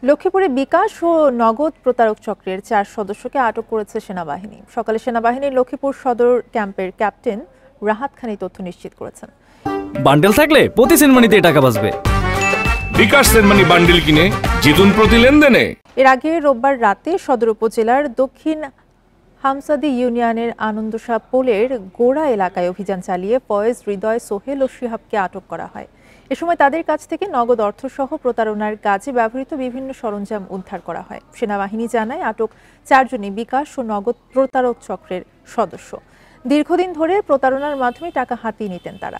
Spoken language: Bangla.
লক্ষ্মীপুরে বিকাশ ও নগদ প্রতারক চক্রের 4 সদস্যকে আটক করেছে সেনাবাহিনী। সকালে সেনাবাহিনীর লক্ষ্মীপুর সদর ক্যাম্পের ক্যাপ্টেন রাহাত খান এই তথ্য নিশ্চিত করেছেন। বান্ডেল থাকলে প্রতি সেনমানিতে টাকা বাঁচবে। বিকাশ সেনমানি বান্ডেল কিনে জিতুন প্রতি লেনদেনে। এর আগে রোববার রাতে সদর উপজেলার দক্ষিণ হামসাদি ইউনিয়নের আনন্দশাহ পোলের গোড়া এলাকায় অভিযান চালিয়ে ফয়েজ, হৃদয়, সোহেল ও শিহাবকে আটক করা হয়। এ সময় তাদের কাছ থেকে নগদ অর্থসহ প্রতারণার কাজে ব্যবহৃত বিভিন্ন সরঞ্জাম উদ্ধার করা হয়। সেনাবাহিনী জানায় আটক 4 জনই বিকাশ ও নগদ প্রতারক চক্রের সদস্য। দীর্ঘদিন ধরে প্রতারণার মাধ্যমে টাকা হাতিয়ে নিতেন তারা।